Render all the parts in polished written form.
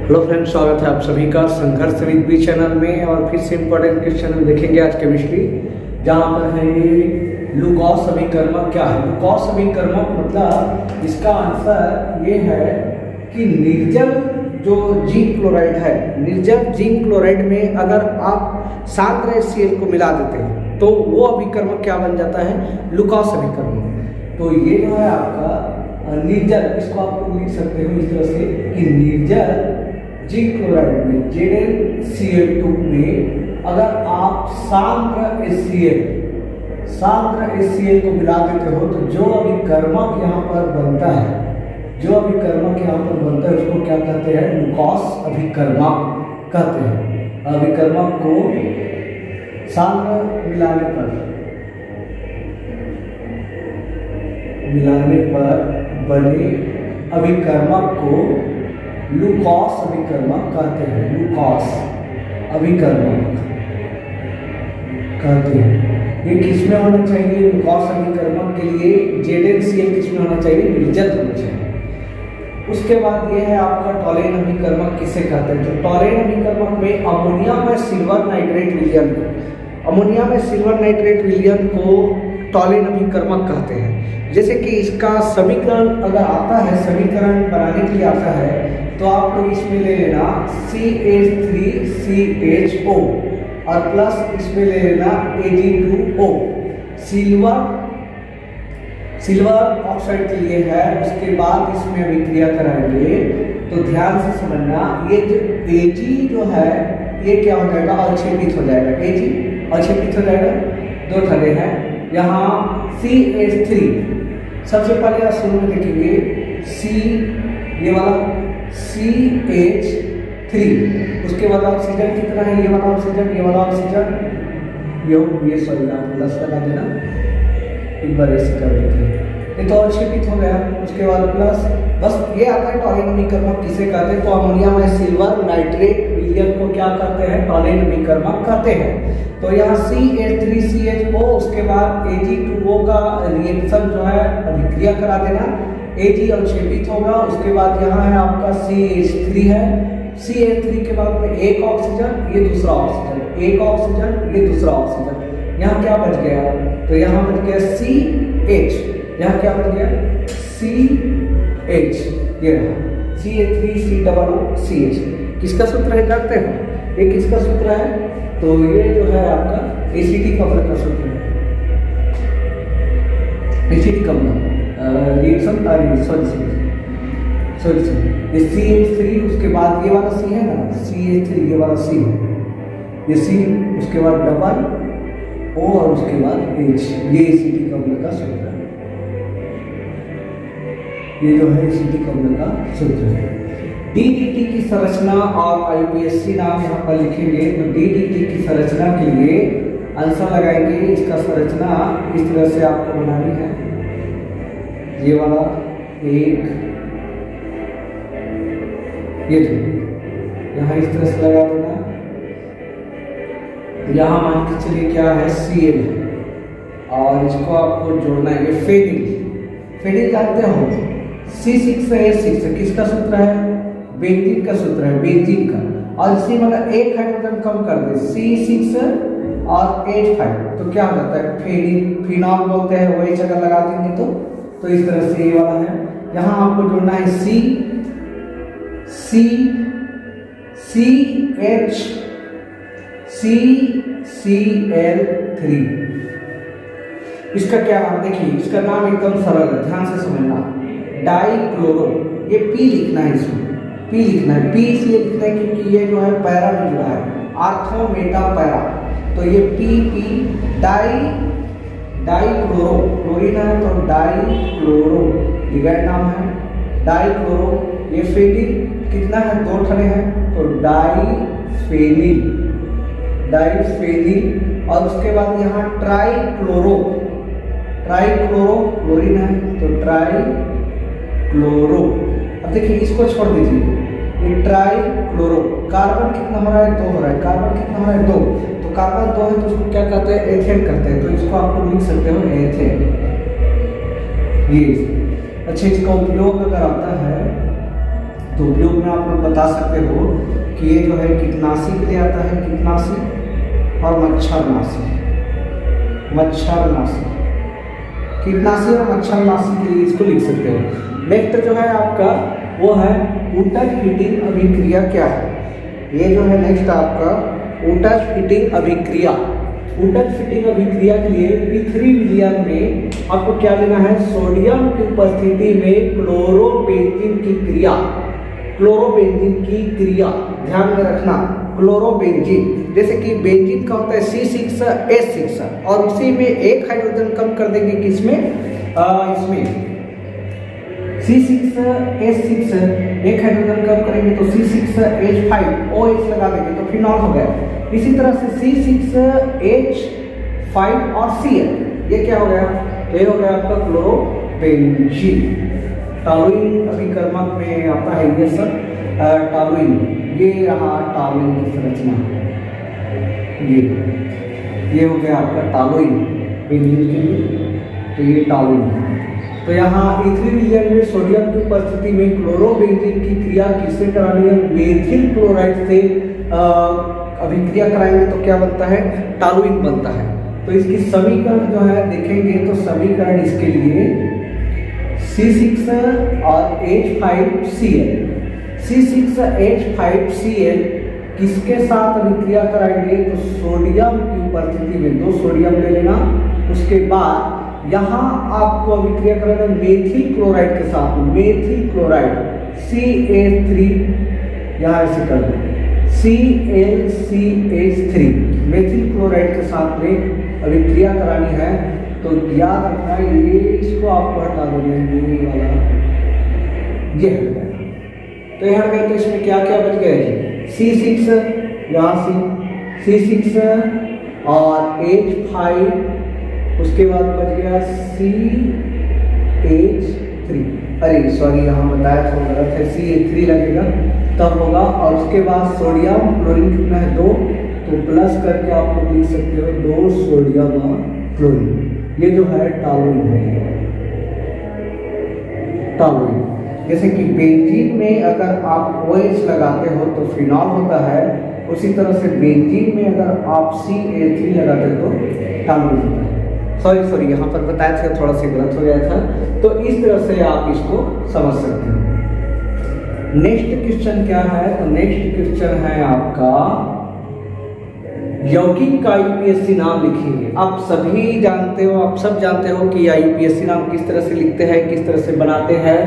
Hello friends, स्वागत है आप सभी का संघर्ष विद बी चैनल में। और फिर से इम्पोर्टेंट क्वेश्चन में देखेंगे आज केमिस्ट्री, जहाँ पर है ये लुकोस अभिकर्मक क्या है। लुकोस अभिकर्मक मतलब इसका आंसर ये है कि निर्जल जो जिंक क्लोराइड है, निर्जल जिंक क्लोराइड में अगर आप शांत HCl को मिला देते हैं तो वो अभिकर्मक क्या बन जाता है, लुकोस अभिकर्मक। तो ये जो है आपका निर्जल, इसको आप लिख सकते हो इस तरह से कि निर्जल जिंक क्लोराइड में ZnCl2 में अगर आप सांद्र HCl को मिला देते हो तो जो अभिकर्मक यहाँ पर बनता है, उसको क्या कहते हैं, लुकोस अभिकर्मक कहते हैं। अभिकर्मक को सांद्र मिलाने पर बने अभिकर्मक को लुकोस अभिकर्मक कहते हैं। लुकोस अभिकर्मक कहते हैं। ये किसमें होना चाहिए, लुकोस अभिकर्मक के लिए ZnCl किसमें होना चाहिए, निर्जल होना चाहिए। उसके बाद ये है आपका टॉलेन अभिकर्मक किसे कहते हैं। तो टॉलेन अभिकर्मक में अमोनिया में सिल्वर नाइट्रेट विलयन को टॉलेन अभिकर्मक कहते हैं। जैसे कि इसका समीकरण अगर आता है, समीकरण बनाने के लिए आता है, तो आप लोग इसमें ले लेना CH3CHO और प्लस इसमें ले लेना Ag2O। सिल्वर ऑक्साइड के लिए है। उसके बाद इसमें अभिक्रिया कराएंगे तो ध्यान से समझना, ये जो Ag जो है ये क्या हो जाएगा, अवक्षेपित हो जाएगा। Ag अवक्षेपित हो जाएगा, दो थले हैं यहाँ CH3। सबसे पहले आप शुरू में देखेंगे ये वाला CH3, उसके बाद ऑक्सीजन कितना है, ये वाला ऑक्सीजन, ये सॉरी आप प्लस लगा देना, एक बार ऐसे कर देते हैं, ये तो अवक्षेपित हो गया। उसके बाद प्लस, बस ये आता है टॉलेन अभिकर्मक किसे कहते हैं। तो अमोनिया में सिल्वर नाइट्रेट विलयन को क्या कहते हैं, टॉलेन अभिकर्मक कहते हैं। तो यहाँ CH3CHO, उसके बाद Ag2O का रिएक्शन जो है अभिक्रिया करा देना, Ag अवक्षेपित होगा। उसके बाद यहाँ है आपका CH3 है, CH3 के बाद में एक ऑक्सीजन, ये दूसरा ऑक्सीजन, एक ऑक्सीजन, ये दूसरा ऑक्सीजन। यहाँ क्या बच गया, तो यहाँ बच गया CH, यहाँ क्या बच गया CH, ये रहा CH3COOCH। किसका सूत्र है जानते हो, ये किसका सूत्र है, तो ये जो है आपका एसिटिक अम्ल का सूत्र है। एसिटिक अम्ल रिएक्शन सॉरी ये CH3, उसके बाद ये वाला C है ना, CH3 ये वाला C है, ये C, उसके बाद डबल O और उसके बाद H, ये एसिटिक अम्ल का सूत्र है। ये जो है एसिटिक अम्ल का सूत्र है। DDT की संरचना और IUPAC नाम यहाँ पर लिखेंगे। तो DDT की संरचना के लिए आंसर लगाएंगे। इसका संरचना इस तरह से आपको बनानी है, ये वाला एक, ये यहाँ इस तरह से लगा देना। यहाँ मान के चलिए क्या है, Cl है और इसको आपको जोड़ना है। ये फेनिल जानते हो, C6H6 किसका सूत्र है, बेंजीन का सूत्र है, बेंजीन का। और इसी में अगर एक हाइड्रोजन कम कर दे C6 और H5 तो क्या हो जाता है, फिनॉल बोलते हैं। वही जगह लगा देंगे तो इस तरह से ये वाला है। यहाँ आपको जोड़ना है CCl3। इसका क्या नाम, देखिए इसका नाम एकदम सरल है, ध्यान से समझना, डाइक्लोरो। ये P लिखना है, इसमें P लिखना है। P इसलिए लिखना है क्योंकि ये जो है पैरा में जुड़ा है, आर्थो मेटा पैरा। तो ये P डाइक्लोरो, क्लोरीन है तो डाइक्लोरो, लिगैंड नाम है डाइक्लोरो। ये फेनिल कितना है, दो ठने हैं तो डाइफेनिल। और उसके बाद यहाँ ट्राइक्लोरो, क्लोरीन है तो ट्राइक्लोरो। अब देखिए इसको छोड़ दीजिए, ये ट्राइक्लोरो, कार्बन कितना हो रहा है, 2 हो रहा है, कार्बन कितना हो रहा है, 2, तो कार्बन 2 है तो उसको क्या कहते हैं, एथेन कहते हैं। तो इसको आप लोग लिख सकते हो एथेन। ये अच्छा, इसका उपयोग अगर आता है तो उपयोग में आप लोग बता सकते हो कि ये जो है कीटनाशी के लिए आता है, कीटनाशी और मच्छरनाशी। मच्छरनाशी, कीटनाशी और मच्छरनाशी के लिए इसको लिख सकते हो। नेक्स्ट जो है आपका वो है ऊतक हीटिंग अभिक्रिया क्या है। ये जो है नेक्स्ट आपका ऊतक हीटिंग अभिक्रिया। ऊतक हीटिंग अभिक्रिया के लिए P3 विलयन में आपको क्या लेना है, सोडियम की उपस्थिति में क्लोरोबेंजीन की क्रिया। क्लोरोबेंजीन की क्रिया ध्यान में रखना, क्लोरोबेंजीन जैसे कि बेंजीन का होता है C6H6 और उसी में एक हाइड्रोजन कम कर देंगे किसमें, इसमें C6H6 एक हाइड्रोजन कम करेंगे तो C6H5OH लगा देंगे तो फिनॉल हो गया। इसी तरह से C6H5 और Cl ये क्या हो गया, ये हो गया आपका क्लोरोबेंजीन। टॉलुइन अभिकर्मक में आता है ये सब टॉलुइन, ये रहा टॉलुइन की संरचना, ये हो गया आपका टॉलुइन बेंजीन के लिए, तो ये टॉलुइन। तो यहाँ E3 विलयन में सोडियम की उपस्थिति में क्लोरोबेंजीन की क्रिया किससे करानी है, मेथिल क्लोराइड से अभिक्रिया कराएंगे तो क्या बनता है, टॉलुइन बनता है। तो इसकी समीकरण जो है देखेंगे तो समीकरण इसके लिए C6 और H5Cl, C6H5Cl किसके साथ अभिक्रिया कराएंगे तो सोडियम की उपस्थिति में, 2 सोडियम ले लेना। उसके बाद यहाँ आपको अभिक्रिया कराना मेथिल क्लोराइड के साथ, मेथिल क्लोराइड CH3, यहाँ ऐसे कर दो ClCH3 मेथिल क्लोराइड के साथ में अभिक्रिया करानी है। तो याद रखना ये, इसको आपको हटा देना ये वाला, ये हट गया। तो ये हट गया तो इसमें क्या क्या बच गया है, C6 यहाँ C6 और H5, उसके बाद बच गया CH3, अरे सॉरी यहाँ बताया था गलत है, CH3 लगेगा तब होगा। और उसके बाद सोडियम क्लोरीन कितना है 2, तो प्लस करके आप लोग लिख सकते हो 2 सोडियम और क्लोरीन। ये जो है टॉलुइन है, टॉलुइन। जैसे कि बेंजीन में अगर आप OH लगाते हो तो फिनॉल होता है, उसी तरह से बेंजीन में अगर आप CH3 लगाते हो तो टॉलुइन होता है। सॉरी यहाँ पर बताया था थोड़ा सा गलत हो गया था। तो इस तरह से आप इसको समझ सकते हो। नेक्स्ट क्वेश्चन क्या है, तो नेक्स्ट क्वेश्चन है आपका यौगिक का यूपीएससी नाम लिखिए। आप सभी जानते हो, आप सब जानते हो कि यूपीएससी नाम किस तरह से लिखते हैं, किस तरह से बनाते हैं।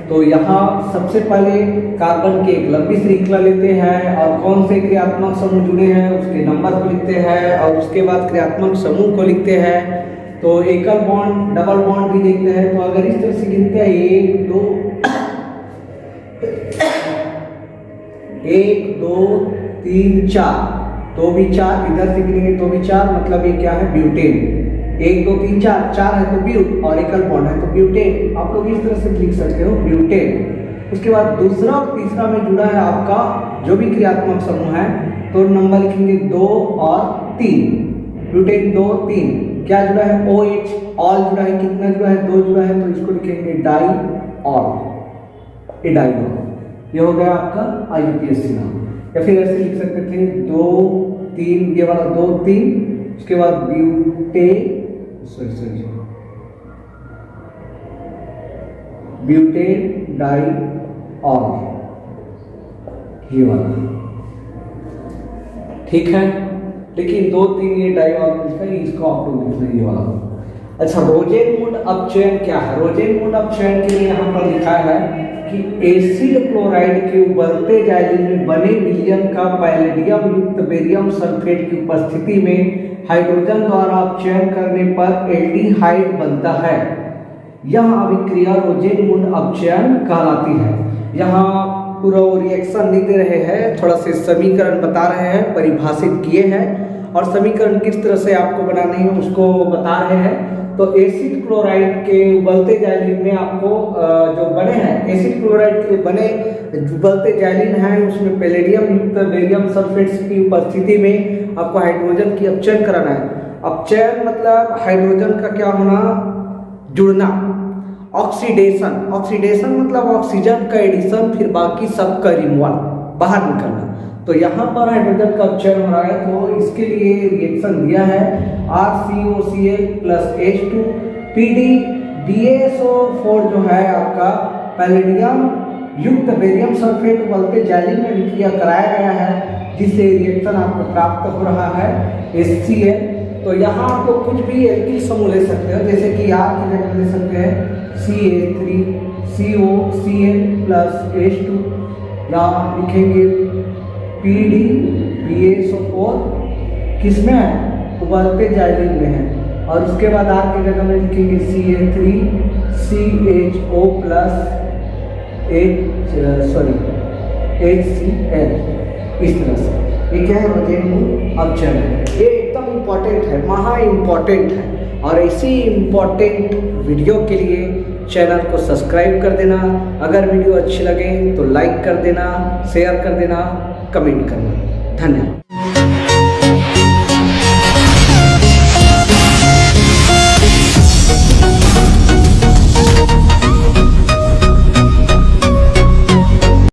तो यहाँ सबसे पहले कार्बन की एक लंबी श्रृंखला लेते हैं और कौन से क्रियात्मक समूह जुड़े हैं उसके नंबर को लिखते हैं और उसके बाद क्रियात्मक समूह को लिखते हैं। तो एकल बॉन्ड डबल बॉन्ड भी देखते हैं। तो अगर इस तरह से गिनते हैं 1 2 3 4, तो भी 4, इधर से गिनेंगे तो भी 4, मतलब ये क्या है ब्यूटेन। 1 2 3 4 है तो ब्यूट और एकल बॉन्ड है तो ब्यूटेन। आप लोग इस तरह से लिख सकते हो ब्यूटेन। उसके बाद दूसरा और तीसरा में जुड़ा है आपका जो भी क्रियात्मक समूह है, तो नंबर लिखेंगे 2 और 3। ब्यूटेन 2 3 क्या जुड़ा है, OH ऑल जुड़ा है, कितना जुड़ा है 2 जुड़ा है, तो इसको लिखेंगे डाई ऑल, ये डाई ऑल। ये हो गया आपका IUPAC नाम। या फिर ऐसे लिख सकते थे 2 3, ये वाला 2 3, उसके बाद ब्यूटेन डाई ऑल, ये वाला, ठीक है। लेकिन 2 3 ये डाई ऑल लिखा है, इसको आप लोग लिखना ये वाला। अच्छा, रोजेनमुंड अपचयन क्या है। रोजेनमुंड अपचयन के लिए यहाँ पर लिखा है कि एसिड क्लोराइड के उबलते जाइलिन में बने विलयन का पैलेडियम युक्त बेरियम सल्फेट की उपस्थिति में हाइड्रोजन द्वारा अपचयन करने पर एल्डिहाइड बनता है। यह अभिक्रिया रोजेनमुंड अपचयन कहलाती है। यहाँ पूरा रिएक्शन लिख दे रहे हैं, थोड़ा से समीकरण बता रहे हैं, परिभाषित किए हैं और समीकरण किस तरह से आपको बनाने हैं उसको बता रहे हैं। तो एसिड क्लोराइड के उबलते जाइलिन में आपको जो बने हैं, एसिड क्लोराइड के बने उबलते जाइलिन हैं, उसमें पैलेडियम युक्त बेरियम सल्फेट्स की उपस्थिति में आपको हाइड्रोजन की अपचयन कराना है। अपचयन मतलब हाइड्रोजन का क्या होना, जुड़ना। ऑक्सीडेशन, ऑक्सीडेशन मतलब ऑक्सीजन का एडिशन, फिर बाकी सब का रिमूवल, बाहर निकलना। तो यहाँ पर हाइड्रोजन का चयन हो रहा है, तो इसके लिए रिएक्शन दिया है RCOCl प्लस H2 PDBSO4 जो है आपका पैलेडियम युक्त बेरियम सल्फेट उबलते जाइलिन में विक्रिया कराया गया है, जिससे रिएक्शन आपको प्राप्त हो रहा है HCl। तो यहाँ आपको कुछ भी एल्किल समूह ले सकते हो, जैसे कि R की जगह ले सकते हैं CH3COCl प्लस H2, या लिखेंगे PDBSO4 किसमें है, उबलते जाइलिन में है, और उसके बाद R की जगह में लिखेंगे CH3CHO प्लस HCl। इस तरह से ये क्या है, रोटेन अपचयन है। ये एकदम इम्पॉर्टेंट है, महा इम्पॉर्टेंट है, और ऐसी इम्पॉर्टेंट वीडियो के लिए चैनल को सब्सक्राइब कर देना। अगर वीडियो अच्छी लगे तो लाइक कर देना, शेयर कर देना, कमेंट करना। धन्यवाद।